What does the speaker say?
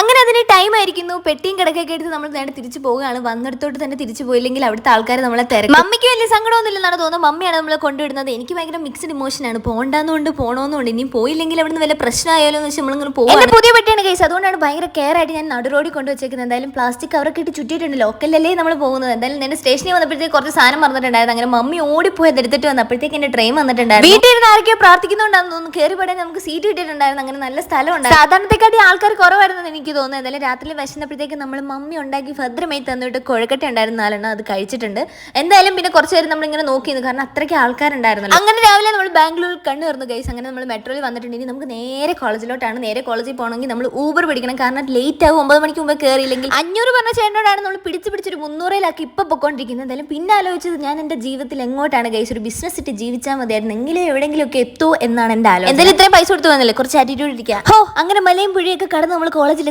അങ്ങനെ അതിന് ടൈം ആയിരിക്കുന്നു. പെട്ടിയും കിടക്കൊക്കെ എടുത്ത് നമ്മൾ നേരെ തിരിച്ചു പോവുകയാണ്. വന്നിടത്തോട്ട് തന്നെ തിരിച്ചു പോയില്ലെങ്കിൽ അവിടുത്തെ ആൾക്കാർ നമ്മളെ തിരക്കും. മമ്മിക്ക് വലിയ സങ്കടമൊന്നുമില്ലെന്നാണ് തോന്നുന്നത്. മമ്മിയാണ് നമ്മളെ കൊണ്ടുവിടുന്നത്. എനിക്ക് ഭയങ്കര മിക്സ്ഡ് ഇമോഷനാണ്. പോകണ്ടെന്നുണ്ട് പോകണമെന്നുണ്ട്. ഇനിയും പോയില്ലെങ്കിൽ അവിടുന്ന് വല്ല പ്രശ്നമായാലോ എന്ന് വെച്ചാൽ നമ്മളിങ്ങനെ പോകും. എന്റെ പുതിയ പെട്ടിയാണ് കേസ്. അതുകൊണ്ടാണ് ഭയങ്കര കെയർ ആയിട്ട് ഞാൻ നടുറോഡിൽ കൊണ്ടുവച്ചേക്കുന്നത്. എന്തായാലും പ്ലാസ്റ്റിക് കവറൊക്കെ ഇട്ട് ചുറ്റിയിട്ടുണ്ട്. ലോക്കലല്ലേ നമ്മൾ പോകുന്നത്. എന്തായാലും ഞാൻ സ്റ്റേഷനിൽ വന്നപ്പോഴത്തേക്ക് കുറച്ച് സാധനം മറന്നിട്ടുണ്ടായിരുന്നു. അങ്ങനെ മമ്മി ഓടിപ്പോയത് എടുത്തിട്ട് വന്നപ്പോഴത്തേക്ക് എന്റെ ട്രെയിൻ വന്നിട്ടുണ്ടായിരുന്നു. വീട്ടിൽ ഇരുന്ന് ആരൊക്കെയോ പ്രാർത്ഥിക്കുന്നുണ്ടായിരുന്നു തോന്നുന്നു. കയറി പെടാൻ നമുക്ക് സീറ്റ് കിട്ടിയിട്ടുണ്ടായിരുന്നു. അങ്ങനെ നല്ല സ്ഥലമുണ്ട്. സാധാരണത്തെക്കാട്ടി ആൾക്കാർ കുറവായിരുന്നു എനിക്ക് തോന്നുന്നത്. എന്തായാലും രാത്രി വിശന്നപ്പോഴത്തേക്ക് നമ്മൾ മമ്മി ഉണ്ടാക്കി ഭദ്രമായി തന്നിട്ട് കുഴക്കട്ട ഉണ്ടായിരുന്ന 4 അത് കഴിച്ചിട്ടുണ്ട്. എന്തായാലും പിന്നെ കുറച്ച് നേരം നമ്മളിങ്ങനെ നോക്കിയിരുന്നു. കാരണം അത്രയ്ക്ക് ആൾക്കാരുണ്ടായിരുന്നു. അങ്ങനെ രാവിലെ നമ്മൾ ബാംഗ്ലൂരിൽ കണ്ടു വരുന്നു ഗൈസ്. അങ്ങനെ നമ്മൾ മെട്രോയിൽ വന്നിട്ടുണ്ട്. ഇനി നമുക്ക് നേരെ കോളേജിലോട്ടാണ്. നേരെ കോളേജിൽ പോകണമെങ്കിൽ നമ്മൾ ഊബർ പിടിക്കണം. കാരണം ലേറ്റ് ആകും. 9 മണിക്ക് മുമ്പ് കയറിയില്ലെങ്കിൽ 500 പറഞ്ഞ ചേട്ടനോടാണ് നമ്മൾ പിടിച്ചൊരു 300 ഇപ്പൊ പൊക്കോണ്ടിരിക്കുന്നത്. എന്തായാലും പിന്നെ ആലോചിച്ചത് ഞാൻ എന്റെ ജീവിതത്തിൽ എങ്ങോട്ടാണ് ഗൈസ് ഒരു ബിസിനസ് ഇട്ട് ജീവിച്ചാൽ മതിയായിരുന്നു. എങ്കിലും എവിടെയെങ്കിലും ഒക്കെ എത്തോ എന്നാണ് എന്റെ ആലോചന. എന്തായാലും ഇത്രയും പൈസ കൊടുത്തു വന്നില്ലേ, കുറച്ച് ആറ്റിറ്റ്യൂഡ് ഇരിക്കുക. അങ്ങനെ മലയും പുഴയൊക്കെ കടന്ന് നമ്മൾ കോളേജിൽ